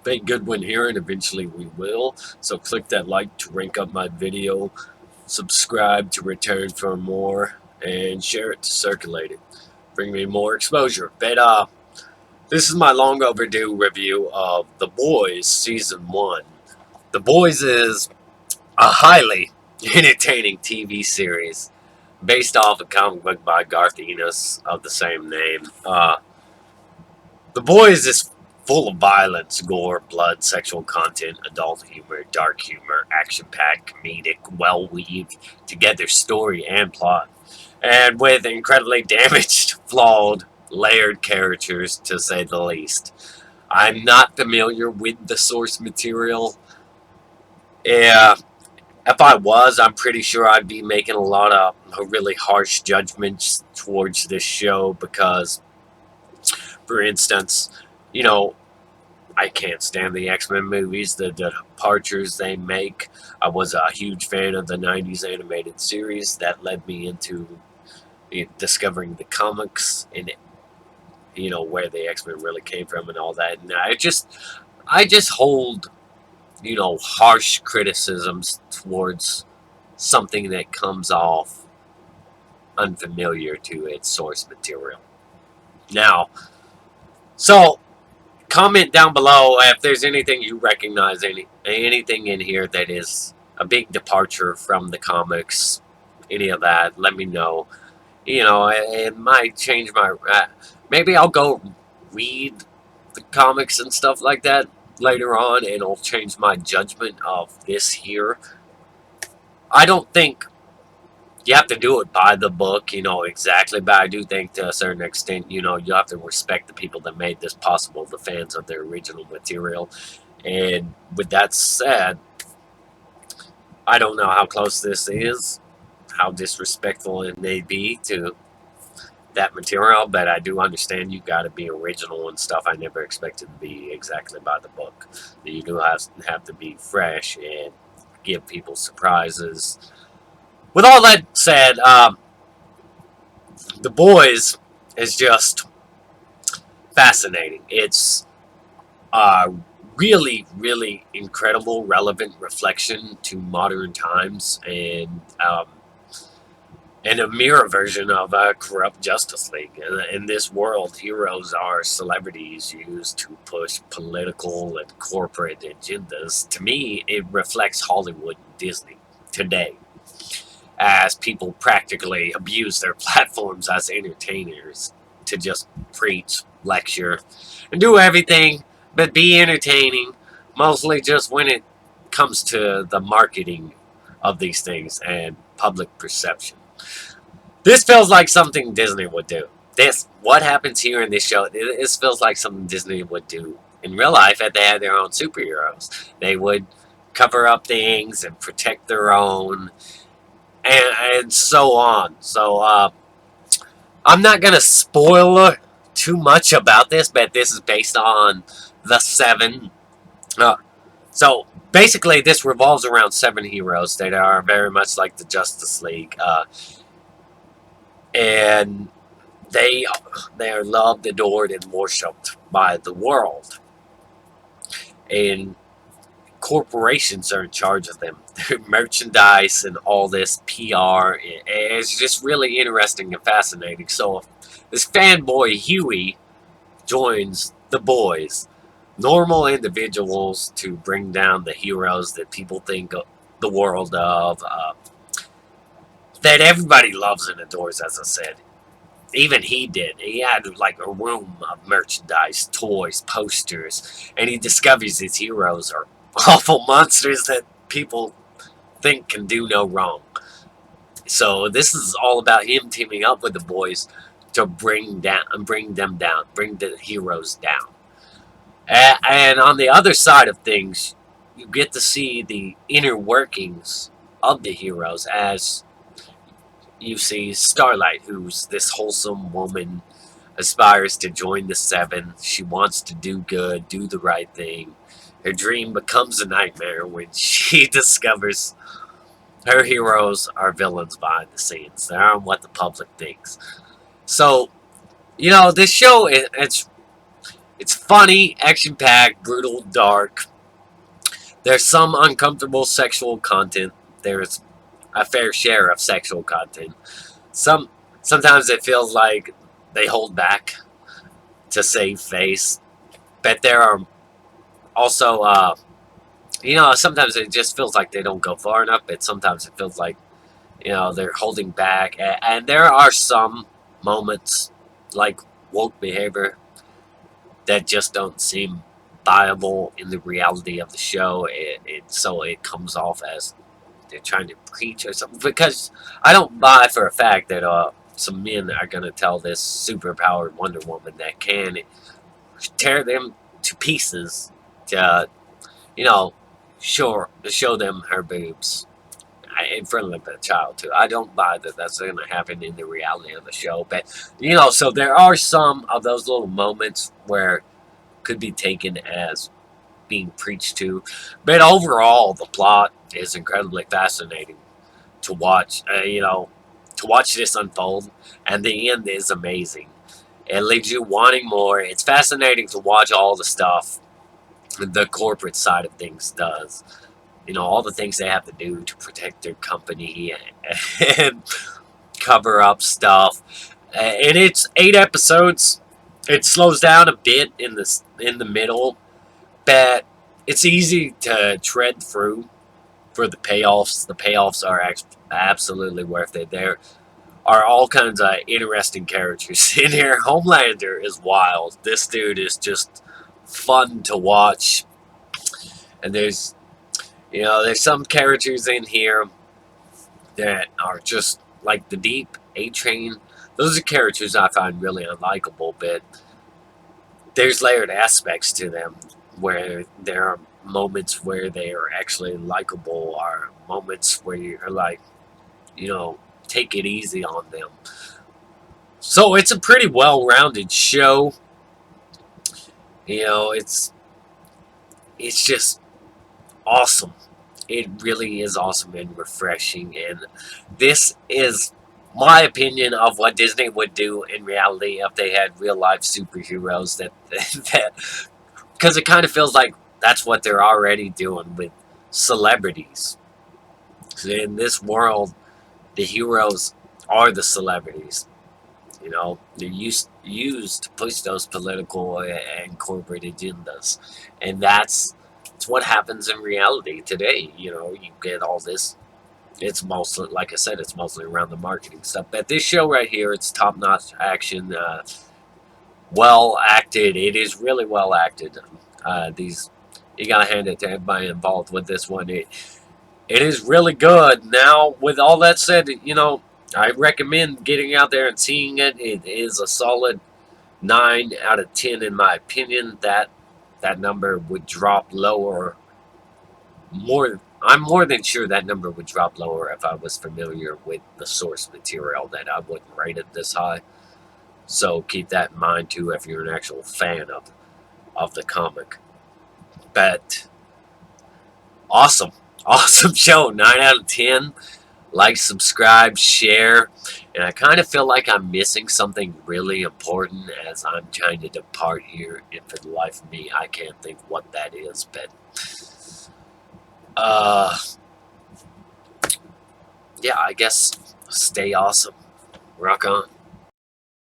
Thank Goodwin here, and eventually we will. So click that like to rank up my video, subscribe to return for more, and share it to circulate it. Bring me more exposure. But this is my long overdue review of The Boys Season 1. The Boys is a highly entertaining TV series based off a comic book by Garth Ennis of the same name. The Boys is full of violence, gore, blood, sexual content, adult humor, dark humor, action-packed, comedic, well-weaved together story and plot, and with incredibly damaged, flawed, layered characters, to say the least. I'm not familiar with the source material. Yeah, if I was, I'm pretty sure I'd be making a lot of really harsh judgments towards this show because, for instance, you know, I can't stand the X-Men movies, the departures they make. I was a huge fan of the 90s animated series that led me into discovering the comics and where the X-Men really came from and all that. And I just hold harsh criticisms towards something that comes off unfamiliar to its source material. Now, so comment down below if there's anything you recognize, anything in here that is a big departure from the comics, any of that. Let me know. It might change my. Maybe I'll go read the comics and stuff like that later on, and it'll change my judgment of this here. I don't think you have to do it by the book, exactly. But I do think to a certain extent, you have to respect the people that made this possible, the fans of their original material. And with that said, I don't know how close this is, how disrespectful it may be to that material, but I do understand you got to be original and stuff. I never expected to be exactly by the book. You do have to be fresh and give people surprises. With all that said, The Boys is just fascinating. It's a really, really incredible, relevant reflection to modern times and a mirror version of a corrupt Justice League. In this world, heroes are celebrities used to push political and corporate agendas. To me, it reflects Hollywood and Disney today, as people practically abuse their platforms as entertainers to just preach, lecture, and do everything but be entertaining, mostly just when it comes to the marketing of these things and public perception. This feels like something Disney would do. What happens here in this show, this feels like something Disney would do in real life if they had their own superheroes. They would cover up things and protect their own and so on. So I'm not gonna spoil too much about this, but this is based on the Seven. Uh, so basically, this revolves around 7 heroes that are very much like the Justice League, and they are loved, adored, and worshipped by the world. And corporations are in charge of them. Merchandise and all this PR. It's just really interesting and fascinating. So this fanboy Huey joins the boys, normal individuals, to bring down the heroes that people think of the world of, that everybody loves and adores, as I said. Even he did. He had like a room of merchandise, toys, posters, and he discovers his heroes are awful monsters that people think can do no wrong. So this is all about him teaming up with the boys to bring them down, bring the heroes down. And on the other side of things, you get to see the inner workings of the heroes, as you see Starlight, who's this wholesome woman, aspires to join the Seven. She wants to do good, do the right thing. Her dream becomes a nightmare when she discovers her heroes are villains behind the scenes. They aren't what the public thinks. So, this show, It's funny, action-packed, brutal, dark. There's some uncomfortable sexual content. There's a fair share of sexual content. Some Sometimes it feels like they hold back to save face, but there are also sometimes it just feels like they don't go far enough, but sometimes it feels like they're holding back, and there are some moments like woke behavior that just don't seem viable in the reality of the show. So it comes off as they're trying to preach or something, because I don't buy for a fact that some men are gonna tell this superpowered Wonder Woman that can tear them to pieces to show them her boobs in front of a child too. I don't buy that that's going to happen in the reality of the show, but so there are some of those little moments where could be taken as being preached to, but overall the plot is incredibly fascinating to watch. To watch this unfold, and the end is amazing. It leaves you wanting more. It's fascinating to watch all the stuff the corporate side of things does. All the things they have to do to protect their company and cover up stuff. And it's 8 episodes. It slows down a bit in the middle, but it's easy to tread through for the payoffs. The payoffs are absolutely worth it. There are all kinds of interesting characters in here. Homelander is wild. This dude is just fun to watch. And there's some characters in here that are just like the Deep, A-Train. Those are characters I find really unlikable, but there's layered aspects to them where there are moments where they are actually likable, or moments where you're like, take it easy on them. So it's a pretty well-rounded show. It's just awesome. It really is awesome and refreshing, and this is my opinion of what Disney would do in reality if they had real life superheroes that because it kind of feels like that's what they're already doing with celebrities. So in this world, the heroes are the celebrities. They're used to push those political and corporate agendas, and it's what happens in reality today. You get all this. It's mostly, like I said, it's mostly around the marketing stuff. But this show right here, it's top-notch action, well acted. It is really well acted. These You gotta hand it to everybody involved with this one. It is really good. Now, with all that said, I recommend getting out there and seeing it. It is a solid 9 out of 10 in my opinion. That number would drop lower. I'm more than sure that number would drop lower if I was familiar with the source material. That I wouldn't rate it this high. So keep that in mind too if you're an actual fan of the comic. But awesome, awesome show. 9 out of 10. Like, subscribe, share. And I kind of feel like I'm missing something really important as I'm trying to depart here. And for the life of me, I can't think what that is. But, yeah, I guess stay awesome. Rock on.